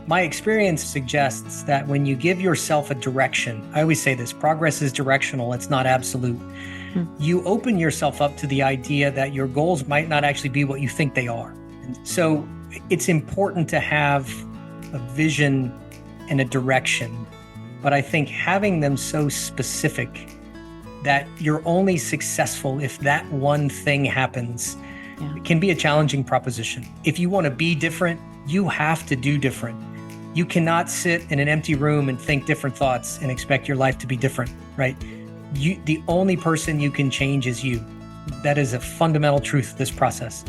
My experience suggests that when you give yourself a direction, I always say this, progress is directional, it's not absolute. You open yourself up to the idea that your goals might not actually be what you think they are. So it's important to have a vision and a direction, but I think having them so specific that you're only successful if that one thing happens can be a challenging proposition. If you want to be different, you have to do different. You cannot sit in an empty room and think different thoughts and expect your life to be different, right? The only person you can change is you. That is a fundamental truth of this process.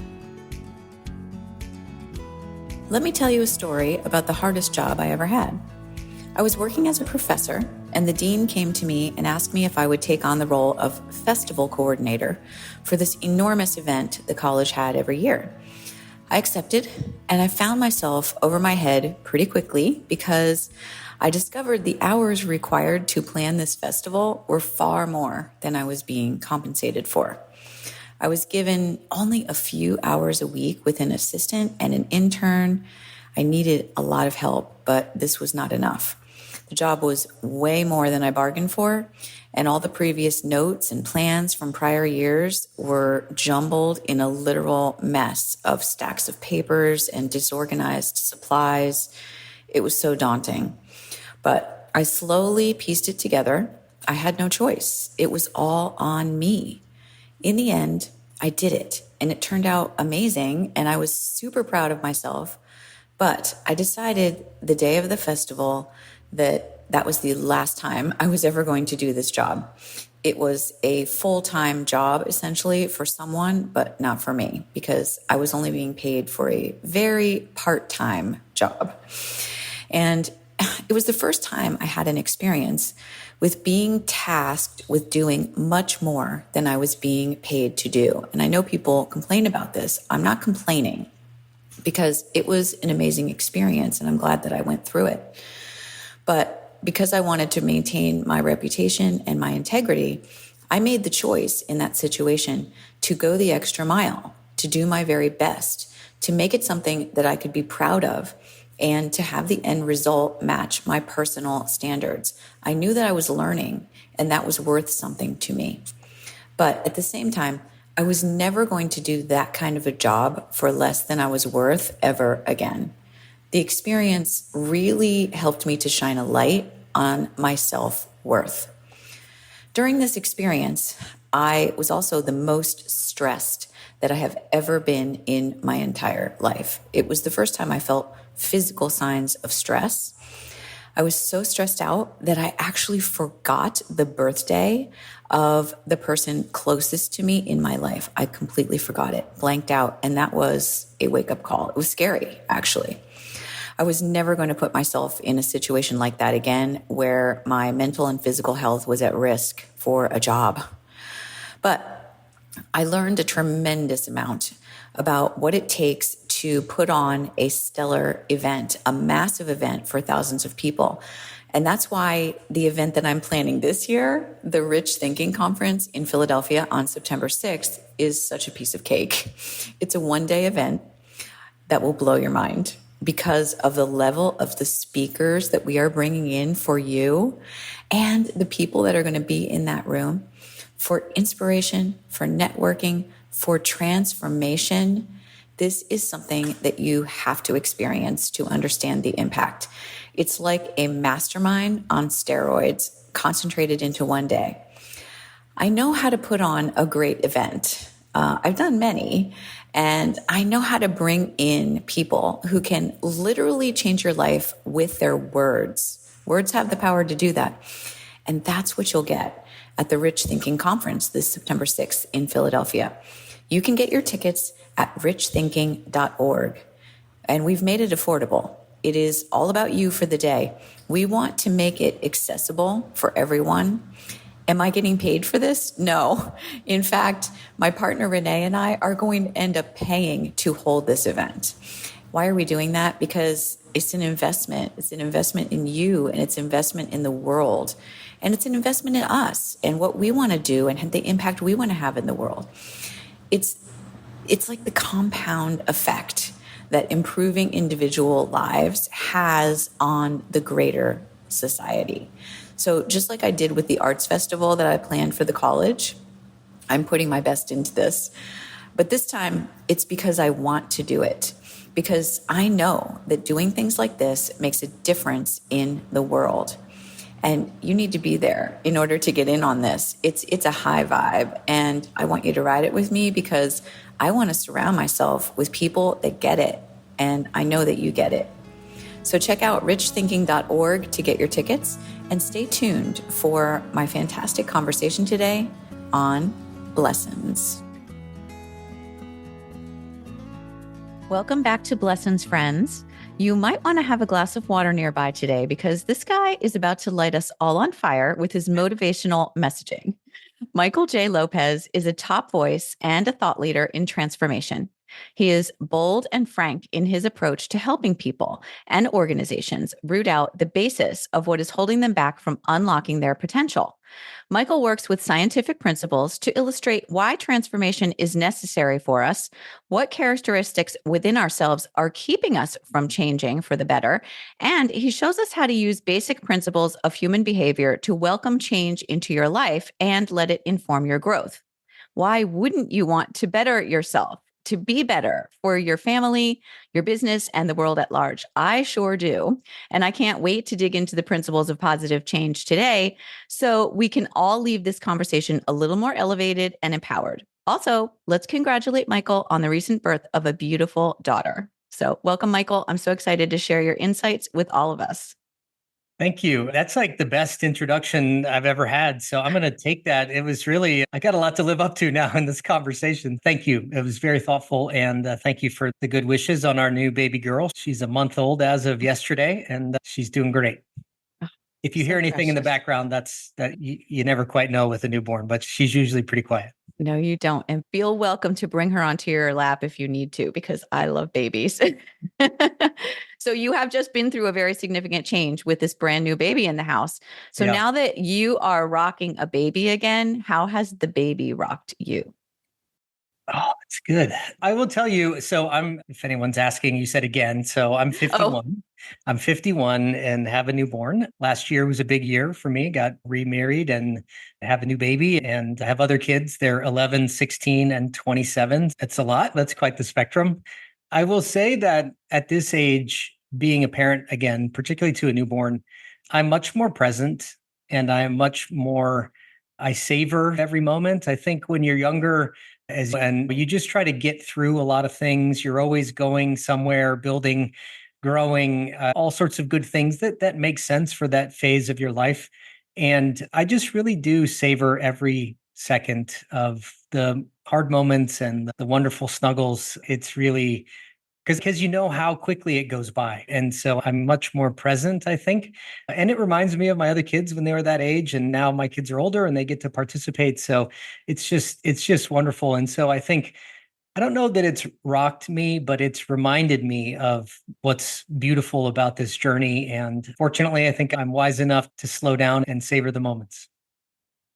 Let me tell you a story about the hardest job I ever had. I was working as a professor, and the dean came to me and asked me if I would take on the role of festival coordinator for this enormous event the college had every year. I accepted, and I found myself over my head pretty quickly because I discovered the hours required to plan this festival were far more than I was being compensated for. I was given only a few hours a week with an assistant and an intern. I needed a lot of help, but this was not enough. The job was way more than I bargained for, and all the previous notes and plans from prior years were jumbled in a literal mess of stacks of papers and disorganized supplies. It was so daunting. But I slowly pieced it together. I had no choice. It was all on me. In the end, I did it, and it turned out amazing, and I was super proud of myself. But I decided the day of the festival that was the last time I was ever going to do this job. It was a full-time job, essentially, for someone, but not for me, because I was only being paid for a very part-time job. And it was the first time I had an experience with being tasked with doing much more than I was being paid to do. And I know people complain about this. I'm not complaining because it was an amazing experience, and I'm glad that I went through it. But because I wanted to maintain my reputation and my integrity, I made the choice in that situation to go the extra mile, to do my very best, to make it something that I could be proud of, and to have the end result match my personal standards. I knew that I was learning, and that was worth something to me. But at the same time, I was never going to do that kind of a job for less than I was worth ever again. The experience really helped me to shine a light on my self-worth. During this experience, I was also the most stressed that I have ever been in my entire life. It was the first time I felt physical signs of stress. I was so stressed out that I actually forgot the birthday of the person closest to me in my life. I completely forgot it, blanked out, and that was a wake-up call. It was scary, actually. I was never going to put myself in a situation like that again, where my mental and physical health was at risk for a job. But I learned a tremendous amount about what it takes to put on a stellar event, a massive event for thousands of people. And that's why the event that I'm planning this year, the Rich Thinking Conference in Philadelphia on September 6th, is such a piece of cake. It's a one-day event that will blow your mind because of the level of the speakers that we are bringing in for you and the people that are going to be in that room for inspiration, for networking, for transformation. This is something that you have to experience to understand the impact. It's like a mastermind on steroids concentrated into one day. I know how to put on a great event. I've done many, and I know how to bring in people who can literally change your life with their words. Words have the power to do that. And that's what you'll get at the Rich Thinking Conference this September 6th in Philadelphia. You can get your tickets at richthinking.org. And we've made it affordable. It is all about you for the day. We want to make it accessible for everyone. Am I getting paid for this? No. In fact, my partner Renee and I are going to end up paying to hold this event. Why are we doing that? Because it's an investment. It's an investment in you, and it's an investment in the world. And it's an investment in us and what we want to do and the impact we want to have in the world. It's like the compound effect that improving individual lives has on the greater society. So just like I did with the arts festival that I planned for the college, I'm putting my best into this. But this time, it's because I want to do it. Because I know that doing things like this makes a difference in the world. And you need to be there in order to get in on this. It's a high vibe. And I want you to ride it with me because I want to surround myself with people that get it. And I know that you get it. So check out richthinking.org to get your tickets and stay tuned for my fantastic conversation today on blessings. Welcome back to Blessings, friends. You might want to have a glass of water nearby today because this guy is about to light us all on fire with his motivational messaging. Michael J. Lopez is a top voice and a thought leader in transformation. He is bold and frank in his approach to helping people and organizations root out the basis of what is holding them back from unlocking their potential. Michael works with scientific principles to illustrate why transformation is necessary for us, what characteristics within ourselves are keeping us from changing for the better, and he shows us how to use basic principles of human behavior to welcome change into your life and let it inform your growth. Why wouldn't you want to better yourself, to be better for your family, your business, and the world at large? I sure do. And I can't wait to dig into the principles of positive change today so we can all leave this conversation a little more elevated and empowered. Also, let's congratulate Michael on the recent birth of a beautiful daughter. So welcome, Michael. I'm so excited to share your insights with all of us. Thank you. That's like the best introduction I've ever had. So I'm going to take that. It was really, I got a lot to live up to now in this conversation. Thank you. It was very thoughtful. And thank you for the good wishes on our new baby girl. She's a month old as of yesterday, and she's doing great. If you hear anything in the background, that's that you never quite know with a newborn, but she's usually pretty quiet. No, you don't. And feel welcome to bring her onto your lap if you need to, because I love babies. So you have just been through a very significant change with this brand new baby in the house. So now that you are rocking a baby again, how has the baby rocked you? Oh, that's good. I will tell you. So if anyone's asking, you said again. So I'm 51. Oh. I'm 51 and have a newborn. Last year was a big year for me. Got remarried and have a new baby, and I have other kids. They're 11, 16, and 27. It's a lot. That's quite the spectrum. I will say that at this age, being a parent, again, particularly to a newborn, I'm much more present and I savor every moment. I think when you're younger, and you just try to get through a lot of things. You're always going somewhere, building, growing, all sorts of good things that make sense for that phase of your life. And I just really do savor every second of the hard moments and the wonderful snuggles. It's really because you know how quickly it goes by. And so I'm much more present, I think. And it reminds me of my other kids when they were that age. And now my kids are older and they get to participate. So it's just wonderful. And so I think, I don't know that it's rocked me, but it's reminded me of what's beautiful about this journey. And fortunately, I think I'm wise enough to slow down and savor the moments.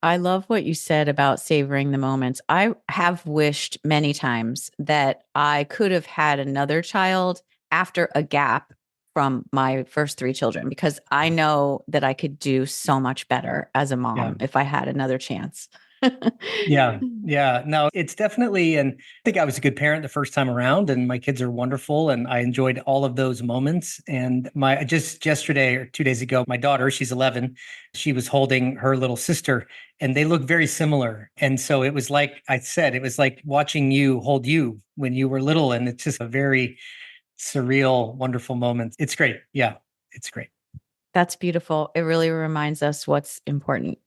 I love what you said about savoring the moments. I have wished many times that I could have had another child after a gap from my first three children, because I know that I could do so much better as a mom if I had another chance. Yeah. No, it's definitely, and I think I was a good parent the first time around, and my kids are wonderful, and I enjoyed all of those moments. And just yesterday or 2 days ago, my daughter, she's 11, she was holding her little sister, and they look very similar. And so it was like I said, it was like watching you hold you when you were little, and it's just a very surreal, wonderful moment. It's great. Yeah, it's great. That's beautiful. It really reminds us what's important.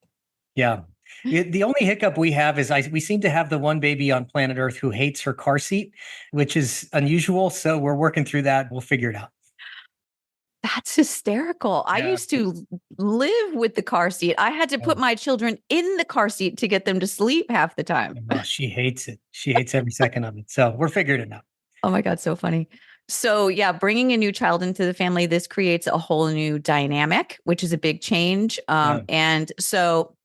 Yeah. The only hiccup we have is we seem to have the one baby on planet Earth who hates her car seat, which is unusual. So we're working through that. We'll figure it out. That's hysterical. Yeah. I used to live with the car seat. I had to put my children in the car seat to get them to sleep half the time. Oh, she hates it. She hates every second of it. So we're figuring it out. Oh my God, so funny. So yeah, bringing a new child into the family, this creates a whole new dynamic, which is a big change. And so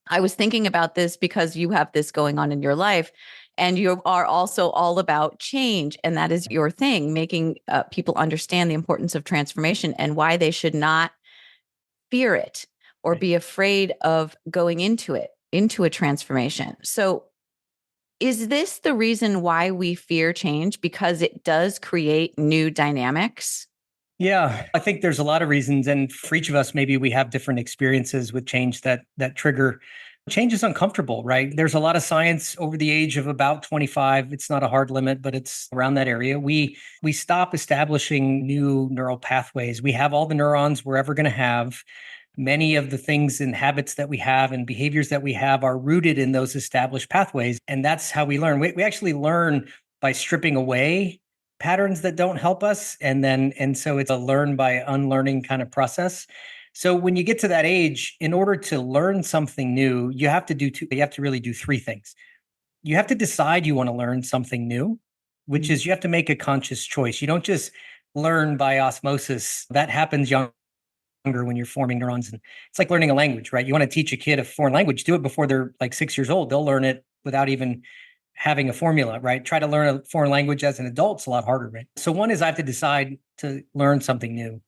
I was thinking about this because you have this going on in your life. And you are also all about change. And that is your thing, making people understand the importance of transformation and why they should not fear it or be afraid of going into it, into a transformation. So, is this the reason why we fear change? Because it does create new dynamics? Yeah, I think there's a lot of reasons. And for each of us, maybe we have different experiences with change that trigger. Change is uncomfortable, right? There's a lot of science over the age of about 25. It's not a hard limit, but it's around that area. We stop establishing new neural pathways. We have all the neurons we're ever going to have. Many of the things and habits that we have and behaviors that we have are rooted in those established pathways. And that's how we learn. We actually learn by stripping away patterns that don't help us. And so it's a learn by unlearning kind of process. So when you get to that age, in order to learn something new, you have to really do three things. You have to decide you want to learn something new, which is you have to make a conscious choice. You don't just learn by osmosis. That happens younger when you're forming neurons. And it's like learning a language, right? You want to teach a kid a foreign language, do it before they're like 6 years old. They'll learn it without even having a formula, right? Try to learn a foreign language as an adult, it's a lot harder, right? So one is I have to decide to learn something new.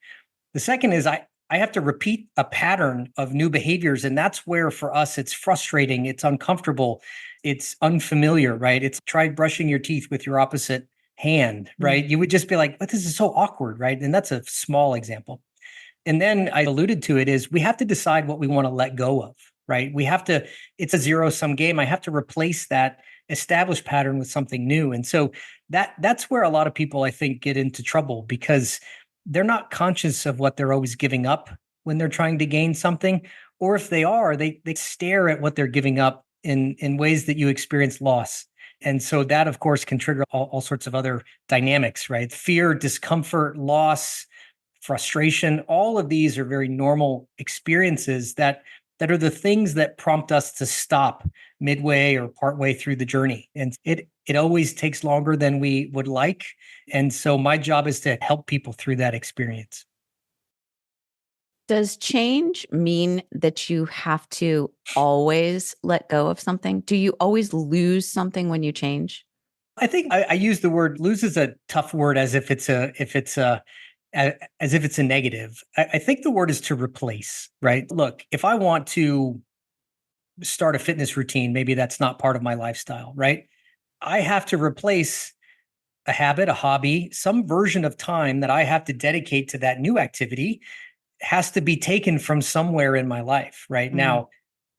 The second is I have to repeat a pattern of new behaviors. And that's where for us, it's frustrating, it's uncomfortable, it's unfamiliar, right? It's try brushing your teeth with your opposite hand, right? You would just be like, but this is so awkward, right? And that's a small example. And then I alluded to it is we have to decide what we want to let go of, right? It's a zero sum game. I have to replace that established pattern with something new. And so that's where a lot of people, I think, get into trouble because they're not conscious of what they're always giving up when they're trying to gain something. Or if they are, they stare at what they're giving up in ways that you experience loss. And so that, of course, can trigger all sorts of other dynamics, right? Fear, discomfort, loss, frustration, all of these are very normal experiences that are the things that prompt us to stop midway or partway through the journey. And it always takes longer than we would like. And so my job is to help people through that experience. Does change mean that you have to always let go of something? Do you always lose something when you change? I think I use the word lose is a tough word as if it's a negative. I think the word is to replace, right? Look, if I want to start a fitness routine, maybe that's not part of my lifestyle, right? I have to replace a habit, a hobby, some version of time that I have to dedicate to that new activity has to be taken from somewhere in my life, right? Now,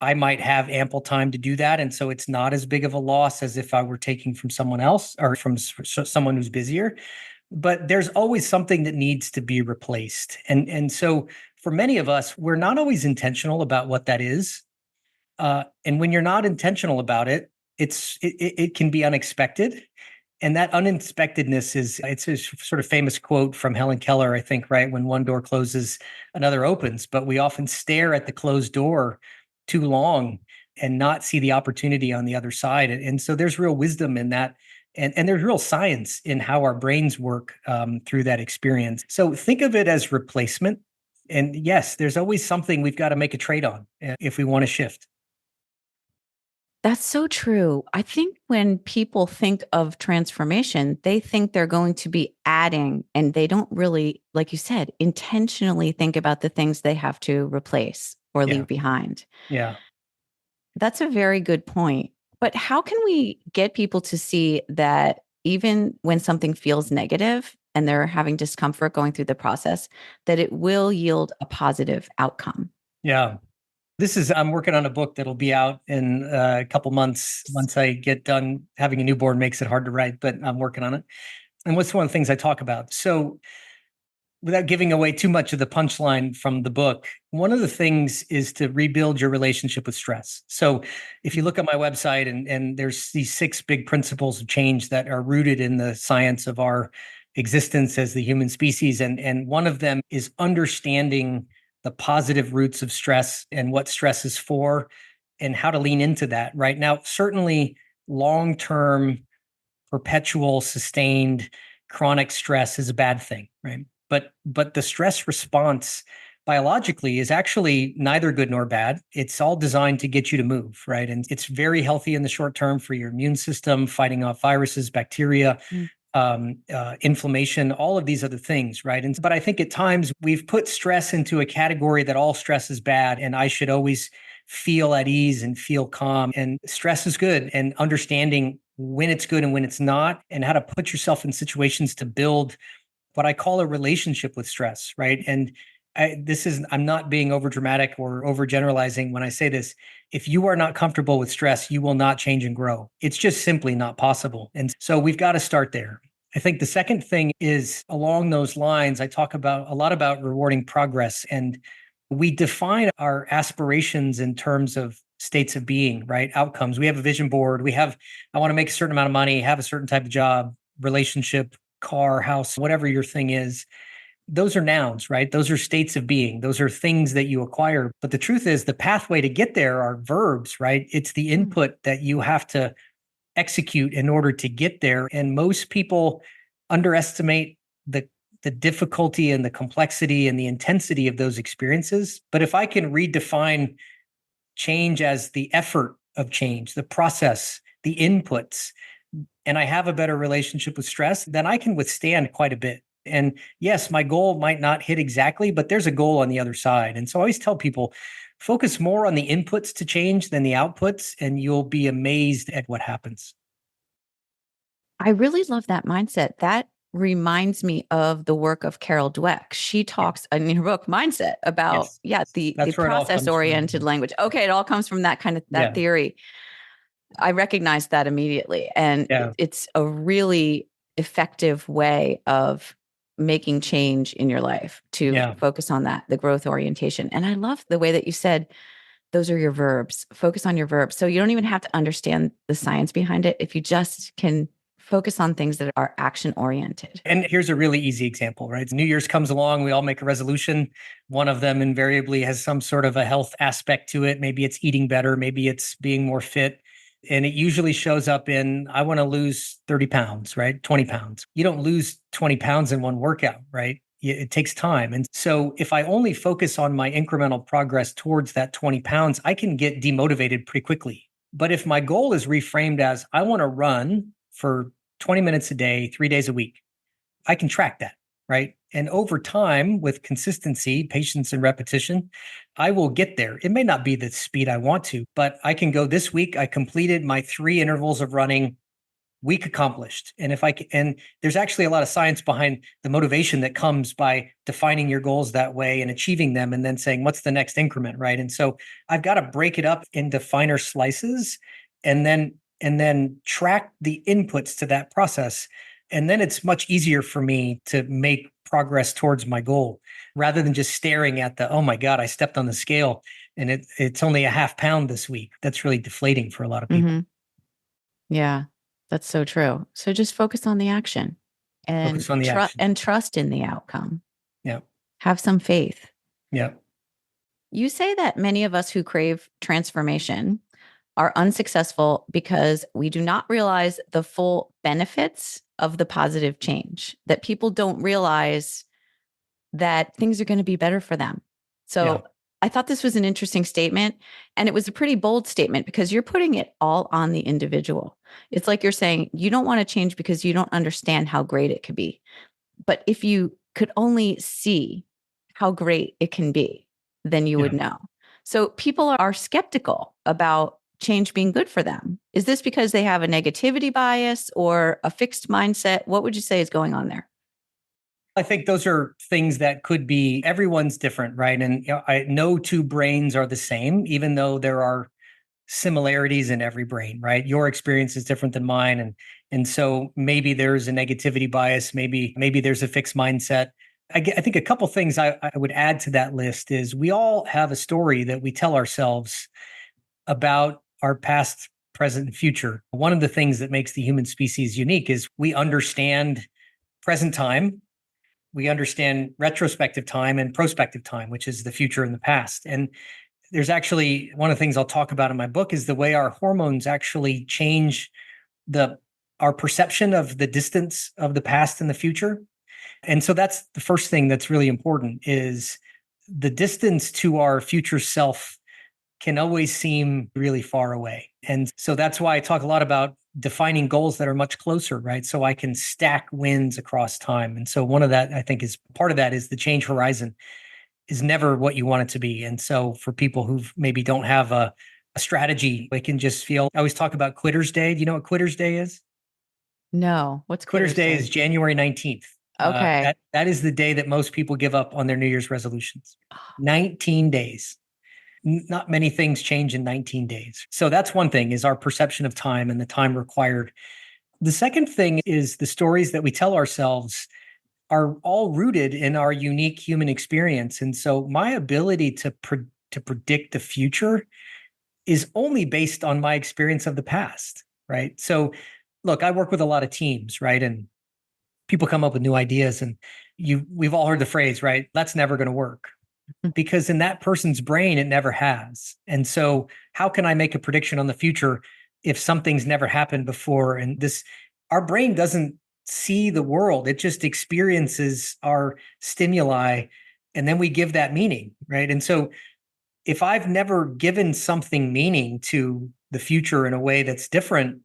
I might have ample time to do that. And so it's not as big of a loss as if I were taking from someone else or from someone who's busier. But there's always something that needs to be replaced. And so for many of us, we're not always intentional about what that is. And when you're not intentional about it, it can be unexpected. And that unexpectedness it's a sort of famous quote from Helen Keller, I think, right? When one door closes, another opens, but we often stare at the closed door too long and not see the opportunity on the other side. And so there's real wisdom in that. And there's real science in how our brains work through that experience. So think of it as replacement. And yes, there's always something we've got to make a trade on if we want to shift. That's so true. I think when people think of transformation, they think they're going to be adding, and they don't really, like you said, intentionally think about the things they have to replace or leave behind. Yeah. That's a very good point. But how can we get people to see that even when something feels negative and they're having discomfort going through the process, that it will yield a positive outcome? Yeah. I'm working on a book that'll be out in a couple months. Once I get done, having a newborn makes it hard to write, but I'm working on it. And what's one of the things I talk about? So without giving away too much of the punchline from the book, one of the things is to rebuild your relationship with stress. So if you look at my website and there's these 6 big principles of change that are rooted in the science of our existence as the human species. And one of them is understanding the positive roots of stress and what stress is for and how to lean into that. Right now, certainly long-term, perpetual, sustained, chronic stress is a bad thing, right? But the stress response biologically is actually neither good nor bad. It's all designed to get you to move, right? And it's very healthy in the short term for your immune system, fighting off viruses, bacteria, inflammation, all of these other things, right? But I think at times we've put stress into a category that all stress is bad, and I should always feel at ease and feel calm. And stress is good, and understanding when it's good and when it's not, and how to put yourself in situations to build what I call a relationship with stress, right? And I'm not being over dramatic or overgeneralizing when I say this. If you are not comfortable with stress, you will not change and grow. It's just simply not possible. And so we've got to start there. I think the second thing is along those lines, I talk about a lot about rewarding progress, and we define our aspirations in terms of states of being, right? Outcomes. We have a vision board. I want to make a certain amount of money, have a certain type of job, relationship, car, house, whatever your thing is. Those are nouns, right? Those are states of being. Those are things that you acquire. But the truth is, the pathway to get there are verbs, right? It's the input that you have to execute in order to get there. And most people underestimate the difficulty and the complexity and the intensity of those experiences. But if I can redefine change as the effort of change, the process, the inputs, and I have a better relationship with stress, then I can withstand quite a bit. And yes, my goal might not hit exactly, but there's a goal on the other side. And so I always tell people, focus more on the inputs to change than the outputs, and you'll be amazed at what happens. I really love that mindset. That reminds me of the work of Carol Dweck. She talks in her book Mindset about, the process oriented language. Okay. It all comes from that kind of theory. I recognize that immediately. And it's a really effective way of making change in your life to focus on that, the growth orientation. And I love the way that you said, those are your verbs. Focus on your verbs. So you don't even have to understand the science behind it. If you just can focus on things that are action oriented. And here's a really easy example, right? New Year's comes along. We all make a resolution. One of them invariably has some sort of a health aspect to it. Maybe it's eating better. Maybe it's being more fit. And it usually shows up in, I want to lose 30 pounds, right? 20 pounds. You don't lose 20 pounds in one workout, right? It takes time. And so if I only focus on my incremental progress towards that 20 pounds, I can get demotivated pretty quickly. But if my goal is reframed as, I want to run for 20 minutes a day, 3 days a week, I can track that, right? And over time, with consistency, patience, and repetition, I will get there. It may not be the speed I want to, but I can go this week. I completed my 3 intervals of running, week accomplished. And and there's actually a lot of science behind the motivation that comes by defining your goals that way and achieving them, and then saying, what's the next increment, right? And so I've got to break it up into finer slices, and then track the inputs to that process. And then it's much easier for me to make progress towards my goal rather than just staring at oh my God, I stepped on the scale and it's only a half pound this week. That's really deflating for a lot of people. Mm-hmm. Yeah, that's so true. So just focus on the action and trust in the outcome. Yeah. Have some faith. Yeah. You say that many of us who crave transformation are unsuccessful because we do not realize the full benefits of the positive change, that people don't realize that things are going to be better for them. So I thought this was an interesting statement, and it was a pretty bold statement because you're putting it all on the individual. It's like you're saying you don't want to change because you don't understand how great it could be. But if you could only see how great it can be, then you would know. So people are skeptical about change being good for them. Is this because they have a negativity bias or a fixed mindset? What would you say is going on there? I think those are things that could be, everyone's different, right? And no 2 brains are the same, even though there are similarities in every brain, right? Your experience is different than mine. And so maybe there's a negativity bias, maybe there's a fixed mindset. I think a couple things I would add to that list is we all have a story that we tell ourselves about our past, present, and future. One of the things that makes the human species unique is we understand present time, we understand retrospective time and prospective time, which is the future and the past. And there's actually one of the things I'll talk about in my book is the way our hormones actually change our perception of the distance of the past and the future. And so that's the first thing that's really important is the distance to our future self can always seem really far away. And so that's why I talk a lot about defining goals that are much closer, right? So I can stack wins across time. And so one of that, I think, is part of that is the change horizon is never what you want it to be. And so for people who maybe don't have a strategy, they can just feel, I always talk about Quitter's Day. Do you know what Quitter's Day is? No. What's Quitter's Quitter's Day Day? is January 19th. Okay. That is the day that most people give up on their New Year's resolutions. 19 days. Not many things change in 19 days. So that's one thing, is our perception of time and the time required. The second thing is the stories that we tell ourselves are all rooted in our unique human experience. And so my ability to predict the future is only based on my experience of the past, right? So look, I work with a lot of teams, right? And people come up with new ideas, and we've all heard the phrase, right? That's never going to work, because in that person's brain it never has. And so how can I make a prediction on the future if something's never happened before? And this, our brain doesn't see the world, it just experiences our stimuli, and then we give that meaning, right? And so if I've never given something meaning to the future in a way that's different,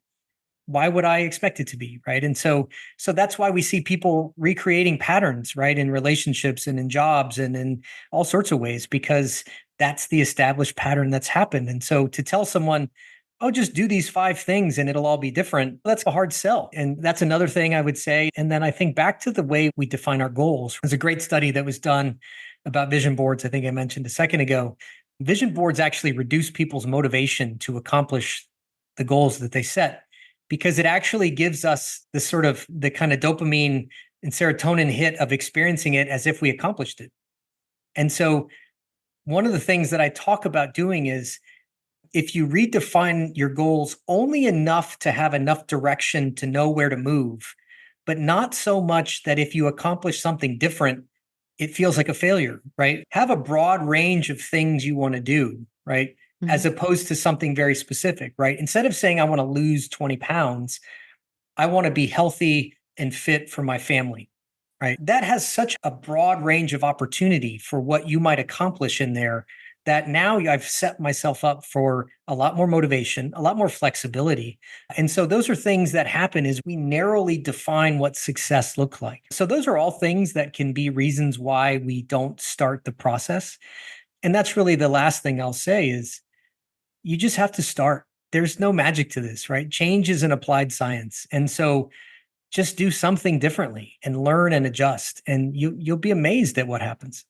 why would I expect it to be, right? And so that's why we see people recreating patterns, right, in relationships and in jobs and in all sorts of ways, because that's the established pattern that's happened. And so to tell someone, oh, just do these 5 things and it'll all be different, that's a hard sell. And that's another thing I would say. And then I think back to the way we define our goals. There's a great study that was done about vision boards, I think I mentioned a second ago. Vision boards actually reduce people's motivation to accomplish the goals that they set, because it actually gives us the sort of the kind of dopamine and serotonin hit of experiencing it as if we accomplished it. And so one of the things that I talk about doing is, if you redefine your goals only enough to have enough direction to know where to move, but not so much that if you accomplish something different, it feels like a failure, right? Have a broad range of things you want to do, right? As opposed to something very specific, right? Instead of saying, I want to lose 20 pounds, I want to be healthy and fit for my family, right? That has such a broad range of opportunity for what you might accomplish in there, that now I've set myself up for a lot more motivation, a lot more flexibility. And so those are things that happen as we narrowly define what success looks like. So those are all things that can be reasons why we don't start the process. And that's really the last thing I'll say is, you just have to start. There's no magic to this, right? Change is an applied science. And so just do something differently and learn and adjust, and you'll be amazed at what happens.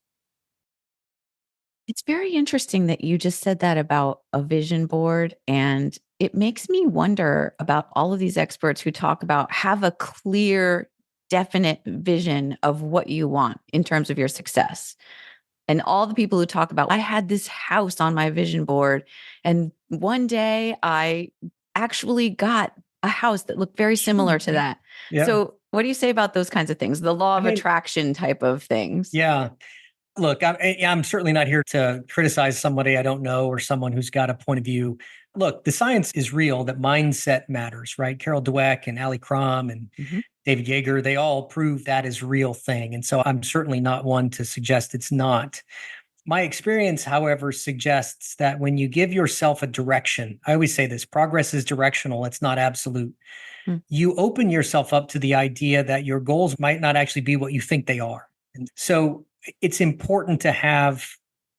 It's very interesting that you just said that about a vision board. And it makes me wonder about all of these experts who talk about have a clear, definite vision of what you want in terms of your success. And all the people who talk about, I had this house on my vision board. And one day I actually got a house that looked very similar to that. Yeah. So, what do you say about those kinds of things? The law I of mean, attraction type of things. yeah. Look, I'm certainly not here to criticize somebody I don't know or someone who's got a point of view. Look, the science is real that mindset matters, right? Carol Dweck and Ali Crum and Mhm. David Yeager, they all prove that is a real thing. And so I'm certainly not one to suggest it's not. My experience, however, suggests that when you give yourself a direction, I always say this, progress is directional, it's not absolute. Mm. You open yourself up to the idea that your goals might not actually be what you think they are. And so it's important to have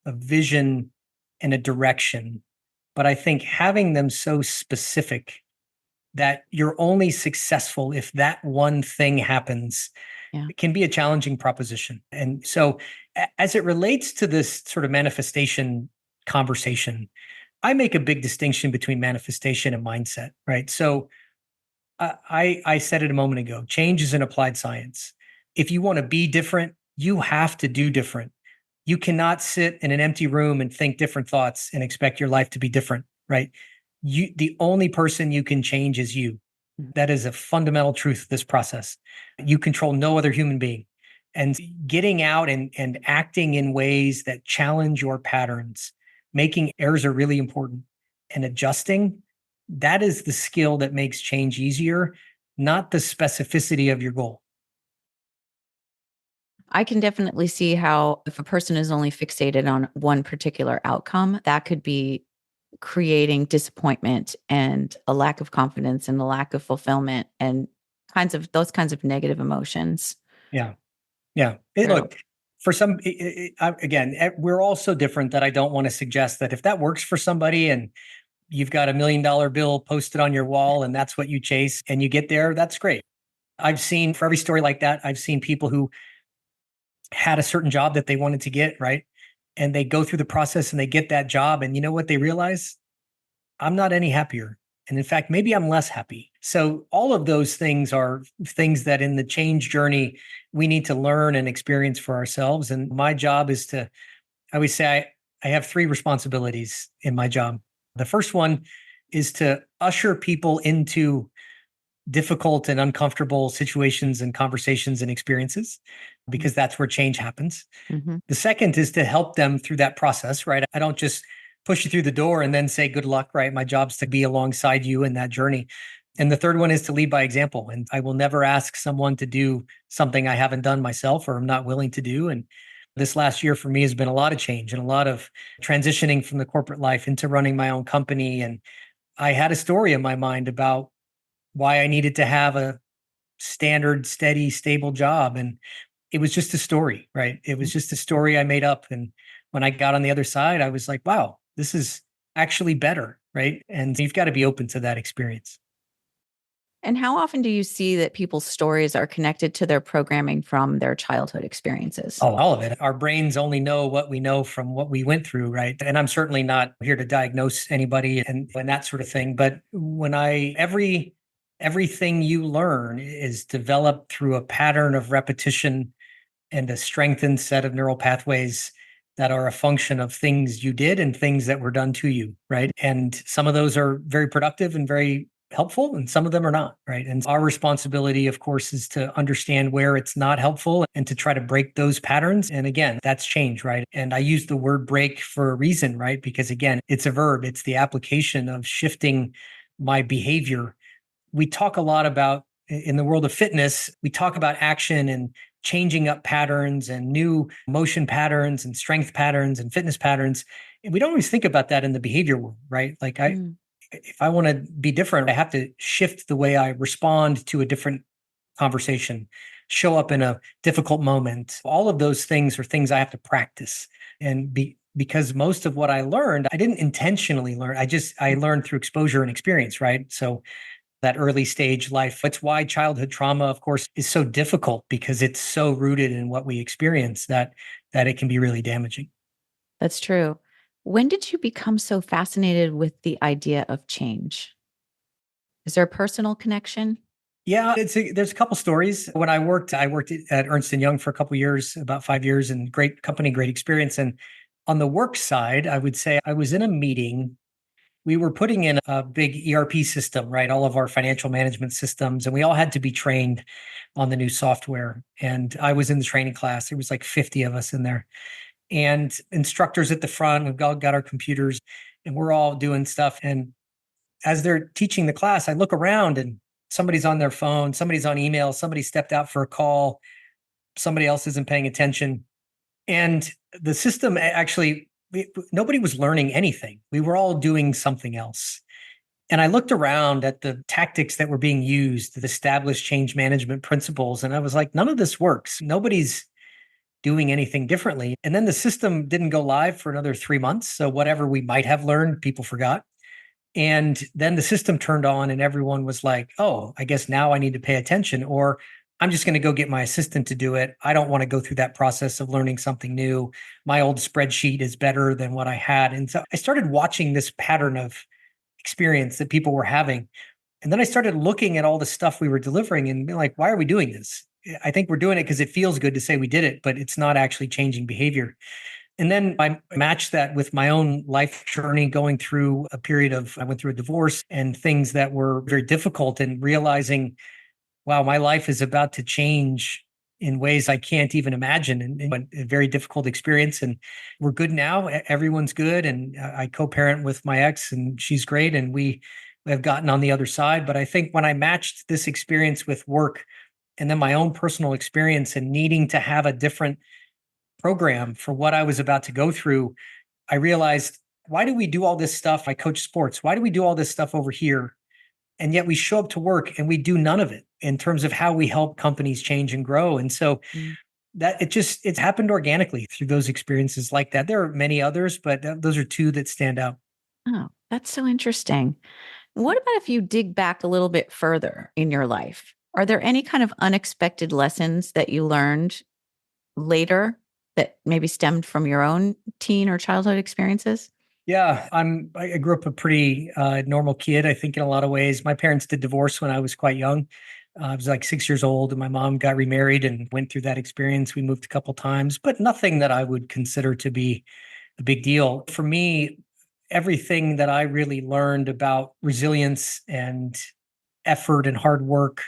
a vision and a direction, but I think having them so specific that you're only successful if that one thing happens, Yeah. it can be a challenging proposition. And so as it relates to this sort of manifestation conversation, I make a big distinction between manifestation and mindset, right? So I said it a moment ago, change is an applied science. If you want to be different, you have to do different. You cannot sit in an empty room and think different thoughts and expect your life to be different, right? The only person you can change is you. That is a fundamental truth of this process. You control no other human being. And getting out and acting in ways that challenge your patterns, making errors are really important, and adjusting, that is the skill that makes change easier, not the specificity of your goal. I can definitely see how if a person is only fixated on one particular outcome, that could be creating disappointment and a lack of confidence and a lack of fulfillment and those kinds of negative emotions. Yeah. Yeah. True. Look, for some, again, we're all so different that I don't want to suggest that if that works for somebody and you've got $1 million bill posted on your wall and that's what you chase and you get there, that's great. I've seen for every story like that, I've seen people who had a certain job that they wanted to get, right? And they go through the process and they get that job. And you know what they realize? I'm not any happier. And in fact, maybe I'm less happy. So all of those things are things that in the change journey, we need to learn and experience for ourselves. And my job is to, I always say, I have three responsibilities in my job. The first one is to usher people into difficult and uncomfortable situations and conversations and experiences, because that's where change happens. Mm-hmm. The second is to help them through that process, right? I don't just push you through the door and then say, good luck, right? My job's to be alongside you in that journey. And the third one is to lead by example. And I will never ask someone to do something I haven't done myself or I'm not willing to do. And this last year for me has been a lot of change and a lot of transitioning from the corporate life into running my own company. And I had a story in my mind about why I needed to have a standard, steady, stable job. And it was just a story, right? It was just a story I made up. And when I got on the other side, I was like, wow, this is actually better, right? And you've got to be open to that experience. And how often do you see that people's stories are connected to their programming from their childhood experiences? Oh, all of it. Our brains only know what we know from what we went through, right? And I'm certainly not here to diagnose anybody and that sort of thing. But when everything you learn is developed through a pattern of repetition and a strengthened set of neural pathways that are a function of things you did and things that were done to you, right? And some of those are very productive and very helpful, and some of them are not, right? And our responsibility, of course, is to understand where it's not helpful and to try to break those patterns. And again, that's change, right? And I use the word break for a reason, right? Because again, it's a verb, it's the application of shifting my behavior. We talk a lot about in the world of fitness, we talk about action and changing up patterns and new motion patterns and strength patterns and fitness patterns. And we don't always think about that in the behavior world, right? Like if I want to be different, I have to shift the way I respond to a different conversation, show up in a difficult moment. All of those things are things I have to practice. And because most of what I learned, I didn't intentionally learn. I learned through exposure and experience, right? So that early stage life. That's why childhood trauma, of course, is so difficult because it's so rooted in what we experience that it can be really damaging. That's true. When did you become so fascinated with the idea of change? Is there a personal connection? Yeah, there's a couple stories. When I worked at Ernst & Young for a couple of years, about 5 years, and great company, great experience. And on the work side, I would say I was in a meeting. We were putting in a big ERP system, right? All of our financial management systems, and we all had to be trained on the new software. And I was in the training class. There was like 50 of us in there, and instructors at the front. We've all got our computers, and we're all doing stuff. And as they're teaching the class, I look around and somebody's on their phone, somebody's on email, somebody stepped out for a call, somebody else isn't paying attention. And the system actually, nobody was learning anything. We were all doing something else. And I looked around at the tactics that were being used to establish change management principles. And I was like, none of this works. Nobody's doing anything differently. And then the system didn't go live for another 3 months. So whatever we might have learned, people forgot. And then the system turned on and everyone was like, oh, I guess now I need to pay attention, or I'm just going to go get my assistant to do it. I don't want to go through that process of learning something new. My old spreadsheet is better than what I had. And so I started watching this pattern of experience that people were having. And then I started looking at all the stuff we were delivering and being like, why are we doing this? I think we're doing it because it feels good to say we did it, but it's not actually changing behavior. And then I matched that with my own life journey, going through a period of, I went through a divorce and things that were very difficult, and realizing, wow, my life is about to change in ways I can't even imagine. And a very difficult experience. And we're good now. Everyone's good. And I co-parent with my ex and she's great. And we have gotten on the other side. But I think when I matched this experience with work and then my own personal experience and needing to have a different program for what I was about to go through, I realized, why do we do all this stuff? I coach sports. Why do we do all this stuff over here? And yet we show up to work and we do none of it in terms of how we help companies change and grow. And so that it's happened organically through those experiences like that. There are many others, but those are two that stand out. Oh, that's so interesting. What about if you dig back a little bit further in your life? Are there any kind of unexpected lessons that you learned later that maybe stemmed from your own teen or childhood experiences? Yeah, I grew up a pretty normal kid, I think, in a lot of ways. My parents did divorce when I was quite young. I was like 6 years old, and my mom got remarried and went through that experience. We moved a couple times, but nothing that I would consider to be a big deal. For me, everything that I really learned about resilience and effort and hard work,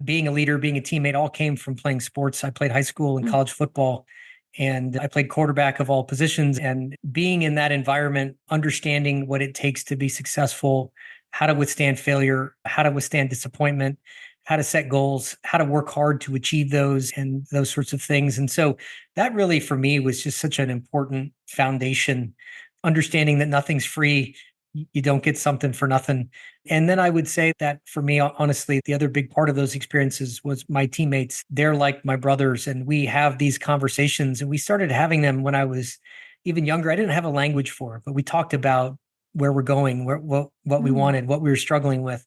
being a leader, being a teammate, all came from playing sports. I played high school and college football, and I played quarterback of all positions. And being in that environment, understanding what it takes to be successful, how to withstand failure, how to withstand disappointment, how to set goals, how to work hard to achieve those, and those sorts of things. And so that really, for me, was just such an important foundation, understanding that nothing's free. You don't get something for nothing. And then I would say that for me, honestly, the other big part of those experiences was my teammates. They're like my brothers, and we have these conversations, and we started having them when I was even younger. I didn't have a language for it, but we talked about where we're going, what we wanted, what we were struggling with.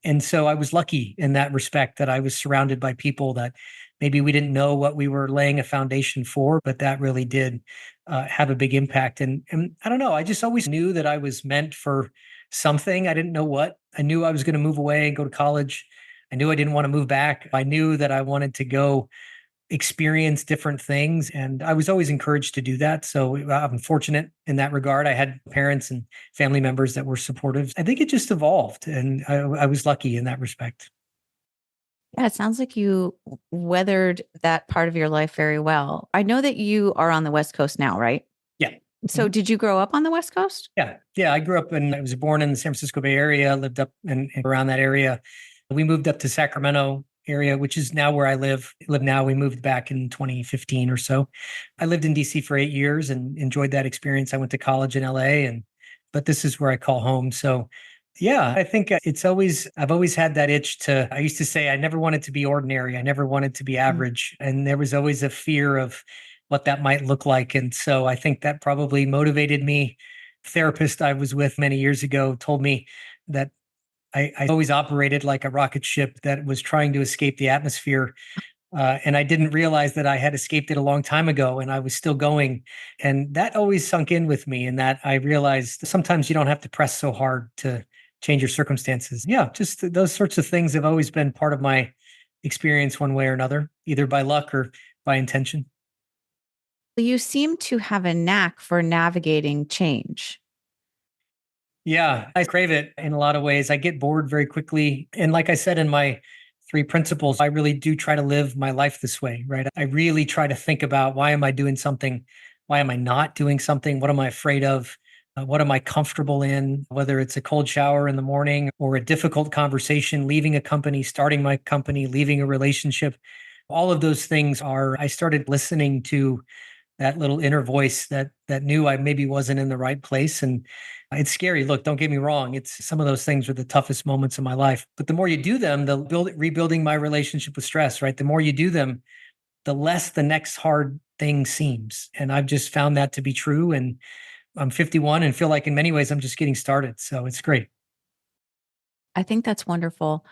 And so I was lucky in that respect that I was surrounded by people that maybe we didn't know what we were laying a foundation for, but that really did have a big impact. And I don't know, I just always knew that I was meant for something. I didn't know what. I knew I was going to move away and go to college. I knew I didn't want to move back. I knew that I wanted to go experience different things. And I was always encouraged to do that. So I'm fortunate in that regard. I had parents and family members that were supportive. I think it just evolved, and I was lucky in that respect. Yeah, it sounds like you weathered that part of your life very well. I know that you are on the West Coast now, right? Yeah. So did you grow up on the West Coast? Yeah. Yeah. I was born in the San Francisco Bay Area, lived up and around that area. We moved up to Sacramento area, which is now where I live now. We moved back in 2015 or so. I lived in DC for 8 years and enjoyed that experience. I went to college in LA, but this is where I call home. So yeah, I think I've always had that itch I used to say, I never wanted to be ordinary. I never wanted to be average. And there was always a fear of what that might look like. And so I think that probably motivated me. The therapist I was with many years ago told me that I always operated like a rocket ship that was trying to escape the atmosphere. And I didn't realize that I had escaped it a long time ago and I was still going. And that always sunk in with me. And that I realized sometimes you don't have to press so hard to change your circumstances. Yeah, just those sorts of things have always been part of my experience one way or another, either by luck or by intention. You seem to have a knack for navigating change. Yeah, I crave it in a lot of ways. I get bored very quickly. And like I said in my three principles, I really do try to live my life this way, right? I really try to think about, why am I doing something? Why am I not doing something? What am I afraid of? What am I comfortable in? Whether it's a cold shower in the morning or a difficult conversation, leaving a company, starting my company, leaving a relationship, all of those things I started listening to that little inner voice that knew I maybe wasn't in the right place. And it's scary. Look, don't get me wrong. It's some of those things are the toughest moments of my life. But the more you do them, rebuilding my relationship with stress, right? The more you do them, the less the next hard thing seems. And I've just found that to be true. And I'm 51 and feel like in many ways I'm just getting started. So it's great. I think that's wonderful.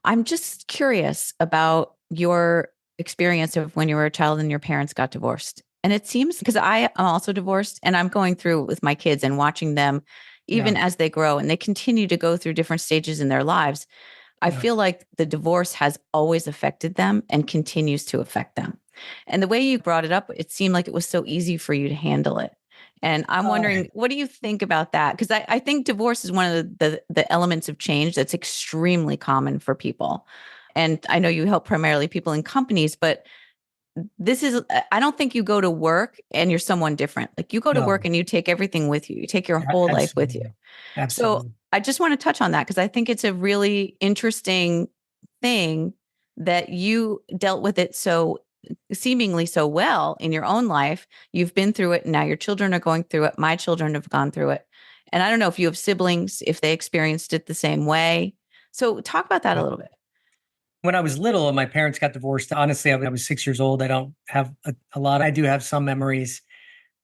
I'm just curious about your experience of when you were a child and your parents got divorced. And it seems, because I am also divorced and I'm going through it with my kids and watching them even Yeah. as they grow and they continue to go through different stages in their lives. I Yeah. feel like the divorce has always affected them and continues to affect them. And the way you brought it up, it seemed like it was so easy for you to handle it. And I'm wondering, what do you think about that? Because I think divorce is one of the elements of change that's extremely common for people. And I know you help primarily people in companies, but I don't think you go to work and you're someone different. Like you go to work No, and you take everything with you. You take your whole life with you. absolutely. So Absolutely. I just want to touch on that because I think it's a really interesting thing that you dealt with it so seemingly so well in your own life. You've been through it, and now your children are going through it. My children have gone through it. And I don't know if you have siblings, if they experienced it the same way. So talk about that a little bit. When I was little and my parents got divorced, honestly, I was 6 years old. I don't have a lot. I do have some memories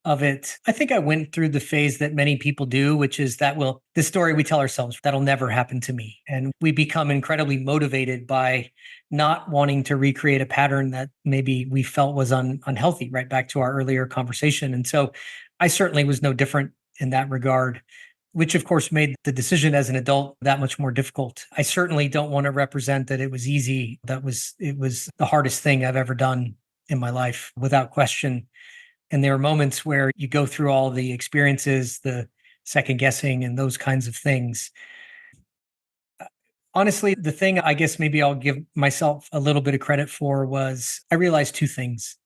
of it. I think I went through the phase that many people do, which is that the story we tell ourselves, that'll never happen to me. And we become incredibly motivated by not wanting to recreate a pattern that maybe we felt was unhealthy, right back to our earlier conversation. And so I certainly was no different in that regard, which of course made the decision as an adult that much more difficult. I certainly don't want to represent that it was easy. It was the hardest thing I've ever done in my life, without question. And there are moments where you go through all the experiences, the second guessing and those kinds of things. Honestly, the thing I guess maybe I'll give myself a little bit of credit for was I realized two things.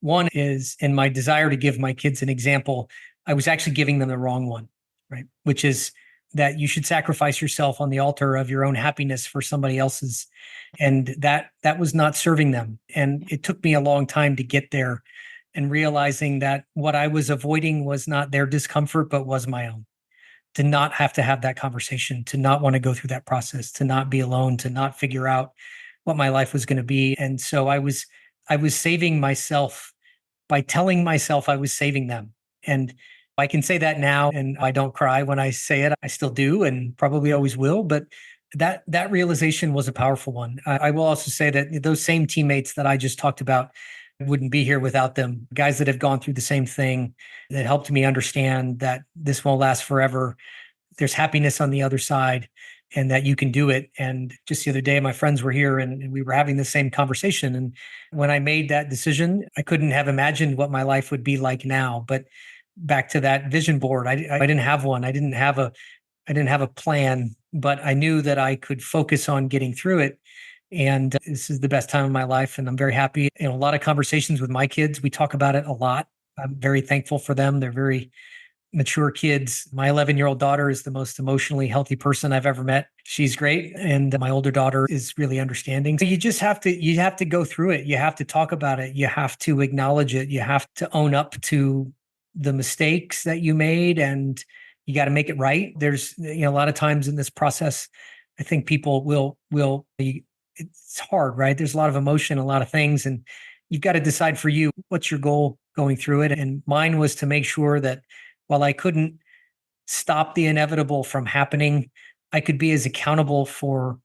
One is in my desire to give my kids an example, I was actually giving them the wrong one, right? Which is that you should sacrifice yourself on the altar of your own happiness for somebody else's. And that was not serving them. And it took me a long time to get there, and realizing that what I was avoiding was not their discomfort, but was my own. To not have to have that conversation, to not want to go through that process, to not be alone, to not figure out what my life was going to be. And so I was saving myself by telling myself I was saving them. And I can say that now, and I don't cry when I say it. I still do, and probably always will. But that realization was a powerful one. I will also say that those same teammates that I just talked about, I wouldn't be here without them. Guys that have gone through the same thing, that helped me understand that this won't last forever. There's happiness on the other side, and that you can do it. And just the other day, my friends were here and we were having the same conversation. And when I made that decision, I couldn't have imagined what my life would be like now. But back to that vision board, I didn't have one. I didn't have a plan, but I knew that I could focus on getting through it. And this is the best time of my life. And I'm very happy. A lot of conversations with my kids, we talk about it a lot. I'm very thankful for them. They're very mature kids. My 11-year-old daughter is the most emotionally healthy person I've ever met. She's great. And my older daughter is really understanding. So you have to go through it. You have to talk about it. You have to acknowledge it. You have to own up to the mistakes that you made, and you got to make it right. There's, a lot of times in this process, I think people will it's hard, right? There's a lot of emotion, a lot of things, and you've got to decide for you, what's your goal going through it? And mine was to make sure that while I couldn't stop the inevitable from happening, I could be as accountable for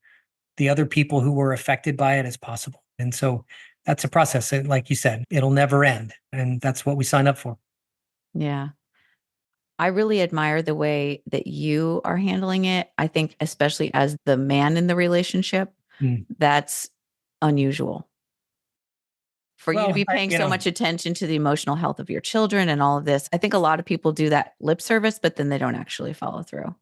the other people who were affected by it as possible. And so that's a process. Like you said, it'll never end. And that's what we sign up for. Yeah. I really admire the way that you are handling it. I think, especially as the man in the relationship, that's unusual. For you to be paying so much attention to the emotional health of your children and all of this. I think a lot of people do that lip service, but then they don't actually follow through.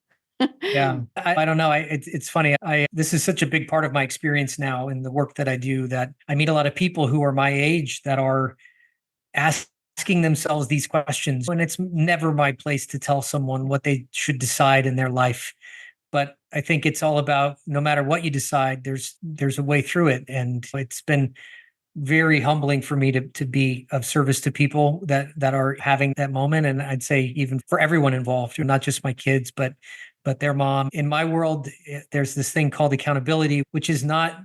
Yeah. I don't know. It's funny. This is such a big part of my experience now in the work that I do, that I meet a lot of people who are my age that are asking themselves these questions. And it's never my place to tell someone what they should decide in their life. But I think it's all about, no matter what you decide, there's a way through it. And it's been very humbling for me to be of service to people that are having that moment. And I'd say even for everyone involved, not just my kids, but their mom. In my world, there's this thing called accountability, which is not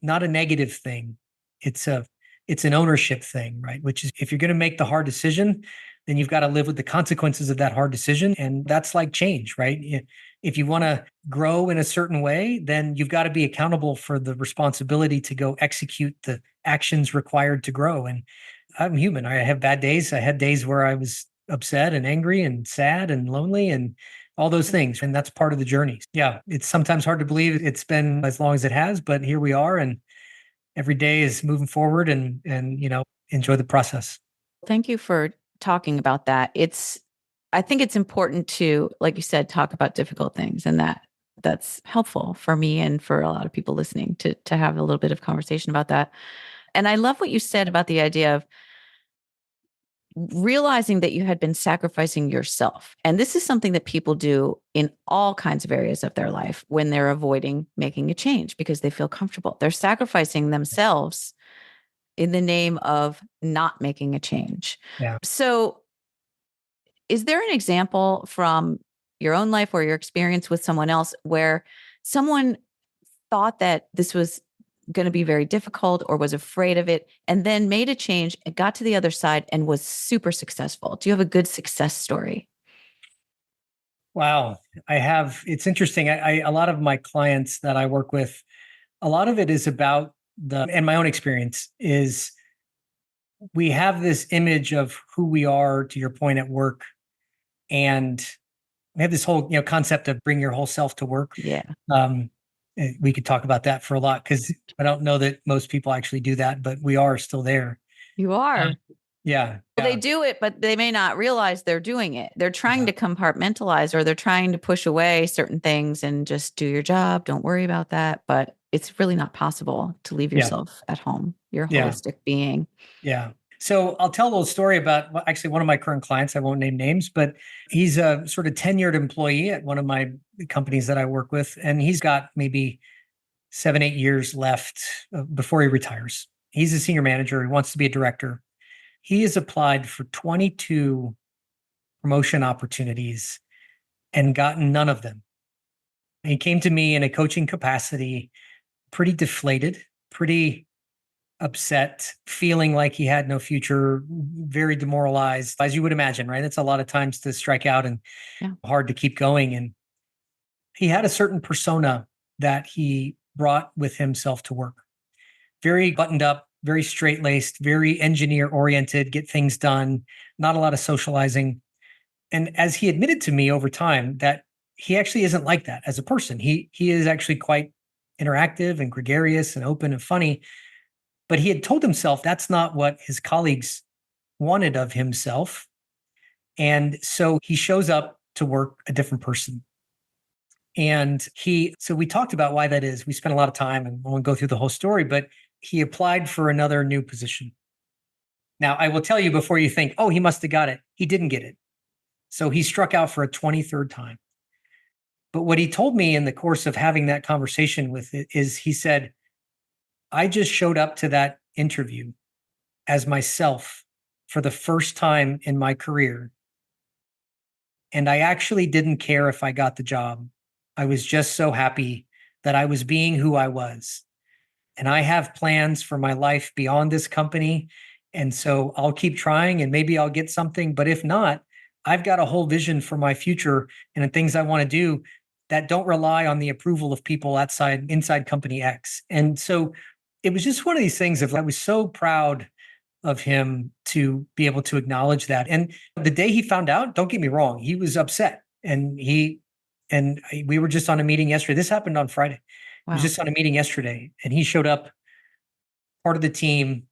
a negative thing. It's an ownership thing, right? Which is, if you're going to make the hard decision, then you've got to live with the consequences of that hard decision. And that's like change, right? If you want to grow in a certain way, then you've got to be accountable for the responsibility to go execute the actions required to grow. And I'm human. I have bad days. I had days where I was upset and angry and sad and lonely and all those things. And that's part of the journey. Yeah. It's sometimes hard to believe it's been as long as it has, but here we are. And every day is moving forward, and enjoy the process. Thank you for talking about that. I think it's important to, like you said, talk about difficult things, and that's helpful for me and for a lot of people listening to have a little bit of conversation about that. And I love what you said about the idea of realizing that you had been sacrificing yourself. And this is something that people do in all kinds of areas of their life when they're avoiding making a change because they feel comfortable. They're sacrificing themselves in the name of not making a change. Yeah. So, is there an example from your own life or your experience with someone else where someone thought that this was going to be very difficult or was afraid of it and then made a change and got to the other side and was super successful? Do you have a good success story? Wow. I have, it's interesting. A lot of my clients that I work with, a lot of it is about and my own experience is we have this image of who we are, to your point, at work. And we have this whole, concept of bring your whole self to work. Yeah. We could talk about that for a lot because I don't know that most people actually do that, but we are still there. You are. Yeah. Well, they do it, but they may not realize they're doing it. They're trying to compartmentalize or they're trying to push away certain things and just do your job. Don't worry about that. But it's really not possible to leave yourself at home. You're a holistic being. Yeah. So I'll tell a little story about actually one of my current clients. I won't name names, but he's a sort of tenured employee at one of my companies that I work with. And he's got maybe 7-8 years left before he retires. He's a senior manager. He wants to be a director. He has applied for 22 promotion opportunities and gotten none of them. He came to me in a coaching capacity, pretty deflated, pretty upset, feeling like he had no future, very demoralized, as you would imagine, right? It's a lot of times to strike out and hard to keep going. And he had a certain persona that he brought with himself to work. Very buttoned up, very straight laced, very engineer oriented, get things done, not a lot of socializing. And as he admitted to me over time that he actually isn't like that as a person. He is actually quite interactive and gregarious and open and funny. But he had told himself that's not what his colleagues wanted of himself. And so he shows up to work a different person. And so we talked about why that is. We spent a lot of time and I won't go through the whole story, but he applied for another new position. Now, I will tell you before you think, oh, he must have got it. He didn't get it. So he struck out for a 23rd time. But what he told me in the course of having that conversation with it is he said, I just showed up to that interview as myself for the first time in my career. And I actually didn't care if I got the job. I was just so happy that I was being who I was. And I have plans for my life beyond this company. And so I'll keep trying and maybe I'll get something. But if not, I've got a whole vision for my future and the things I want to do that don't rely on the approval of people inside company X. And so it was just one of these things I was so proud of him to be able to acknowledge that. And the day he found out, don't get me wrong, he was upset. And we were just on a meeting yesterday. This happened on Friday. Wow. He was just on a meeting yesterday and he showed up, part of the team,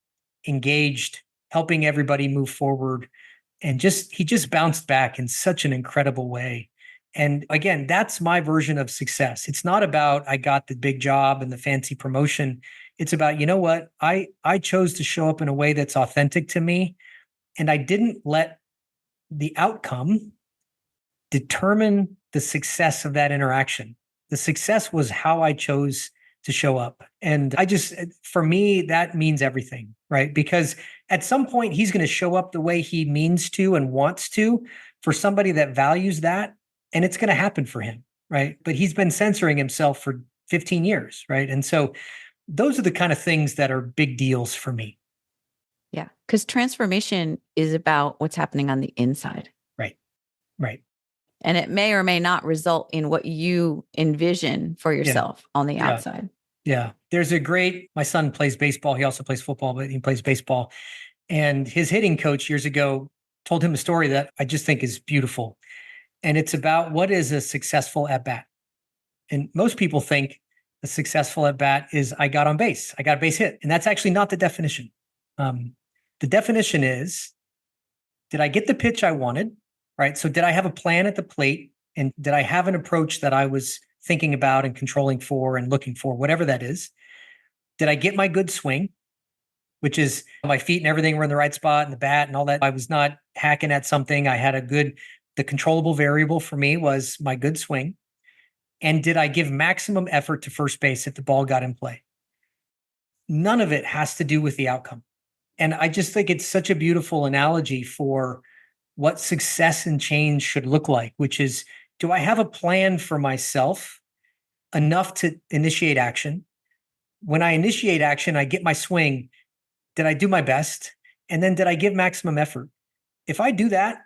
engaged, helping everybody move forward. And he just bounced back in such an incredible way. And again, that's my version of success. It's not about I got the big job and the fancy promotion. It's about, you know what? I chose to show up in a way that's authentic to me. And I didn't let the outcome determine the success of that interaction. The success was how I chose to show up. And for me, that means everything, right? Because at some point, he's going to show up the way he means to and wants to for somebody that values that. And it's going to happen for him, right? But he's been censoring himself for 15 years, right? And so those are the kind of things that are big deals for me. Yeah, because transformation is about what's happening on the inside. Right. And it may or may not result in what you envision for yourself on the outside. Yeah. My son plays baseball. He also plays football, but he plays baseball. And his hitting coach years ago told him a story that I just think is beautiful. And it's about what is a successful at bat. And most people think a successful at bat is I got on base, I got a base hit. And that's actually not the definition. The definition is, did I get the pitch I wanted? Right. So did I have a plan at the plate? And did I have an approach that I was thinking about and controlling for and looking for, whatever that is? Did I get my good swing? which is my feet and everything were in the right spot and the bat and all that. I was not hacking at something. I had the controllable variable for me was my good swing. And did I give maximum effort to first base if the ball got in play? None of it has to do with the outcome. And I just think it's such a beautiful analogy for what success and change should look like, which is, do I have a plan for myself enough to initiate action? When I initiate action, I get my swing. Did I do my best? And then did I give maximum effort? If I do that,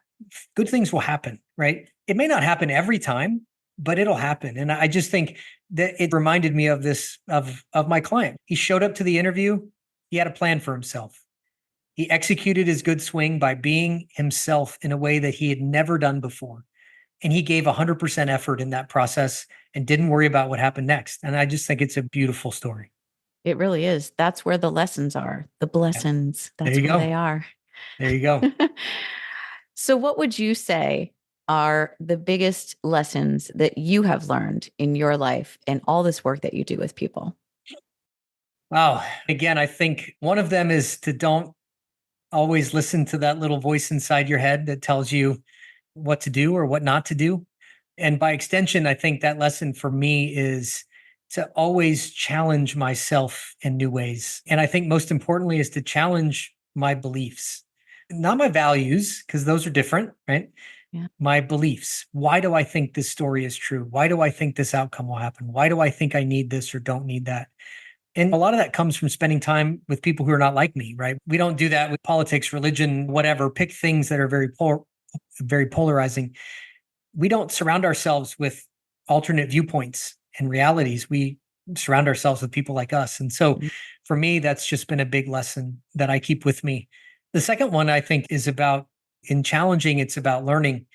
good things will happen, right? It may not happen every time, but it'll happen. And I just think that it reminded me of this, of my client. He showed up to the interview. He had a plan for himself. He executed his good swing by being himself in a way that he had never done before. And he gave 100% effort in that process and didn't worry about what happened next. And I just think it's a beautiful story. It really is. That's where the lessons are, the blessings. That's There you where go. they are. There you go. So what would you say are the biggest lessons that you have learned in your life and all this work that you do with people? Wow. Again, I think one of them is to don't always listen to that little voice inside your head that tells you what to do or what not to do. And by extension, I think that lesson for me is to always challenge myself in new ways. And I think most importantly is to challenge my beliefs, not my values, because those are different, right? Yeah. My beliefs. Why do I think this story is true? Why do I think this outcome will happen? Why do I think I need this or don't need that? And a lot of that comes from spending time with people who are not like me, right? We don't do that with politics, religion, whatever. Pick things that are very polarizing. We don't surround ourselves with alternate viewpoints and realities. We surround ourselves with people like us. And so for me, that's just been a big lesson that I keep with me. The second one I think is about, in challenging, it's about learning.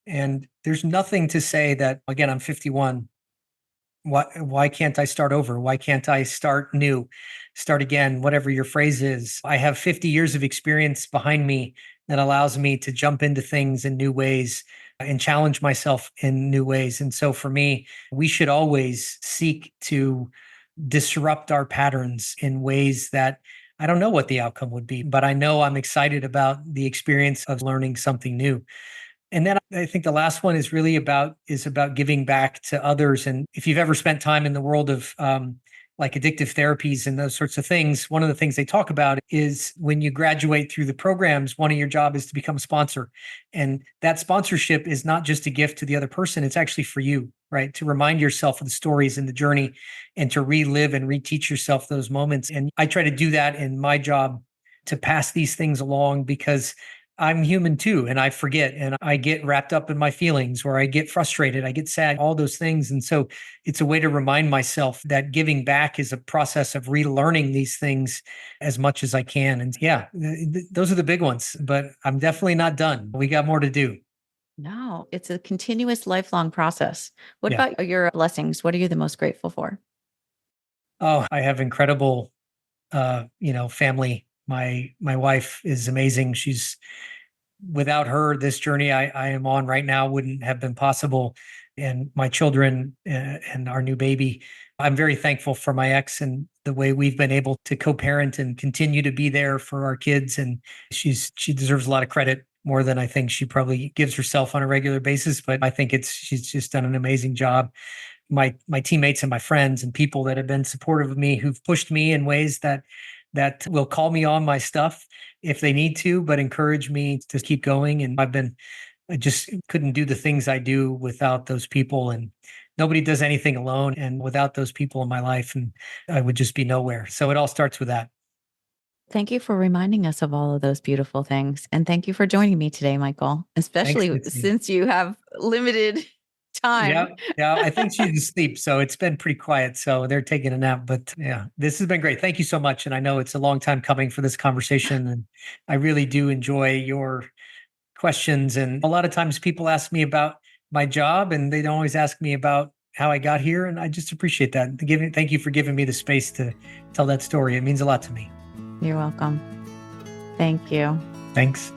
And there's nothing to say that, again, I'm 51. Why can't I start over? Why can't I start new, start again, whatever your phrase is? I have 50 years of experience behind me that allows me to jump into things in new ways and challenge myself in new ways. And so for me, we should always seek to disrupt our patterns in ways that I don't know what the outcome would be, but I know I'm excited about the experience of learning something new. And then I think the last one is really about giving back to others. And if you've ever spent time in the world of like addictive therapies and those sorts of things, one of the things they talk about is when you graduate through the programs, one of your job is to become a sponsor. And that sponsorship is not just a gift to the other person, it's actually for you, right? To remind yourself of the stories and the journey and to relive and reteach yourself those moments. And I try to do that in my job to pass these things along because I'm human too, and I forget, and I get wrapped up in my feelings, or I get frustrated, I get sad, all those things. And so it's a way to remind myself that giving back is a process of relearning these things as much as I can. And yeah, those are the big ones, but I'm definitely not done. We got more to do. No, it's a continuous lifelong process. What Yeah. about your blessings? What are you the most grateful for? Oh, I have incredible, family. My wife is amazing. Without her, this journey I am on right now wouldn't have been possible. And my children and our new baby, I'm very thankful for my ex and the way we've been able to co-parent and continue to be there for our kids. And she deserves a lot of credit, more than I think she probably gives herself on a regular basis. But I think she's just done an amazing job. My teammates and my friends and people that have been supportive of me, who've pushed me in ways that will call me on my stuff if they need to, but encourage me to keep going. And I just couldn't do the things I do without those people, and nobody does anything alone. And without those people in my life, and I would just be nowhere. So it all starts with that. Thank you for reminding us of all of those beautiful things. And thank you for joining me today, Michael, Thanks, especially Mitzi. since you have limited time. Yeah. I think she's asleep, so it's been pretty quiet. So they're taking a nap. But yeah, this has been great. Thank you so much. And I know it's a long time coming for this conversation, and I really do enjoy your questions. And a lot of times people ask me about my job, and they don't always ask me about how I got here. And I just appreciate that. Thank you for giving me the space to tell that story. It means a lot to me. You're welcome. Thank you. Thanks.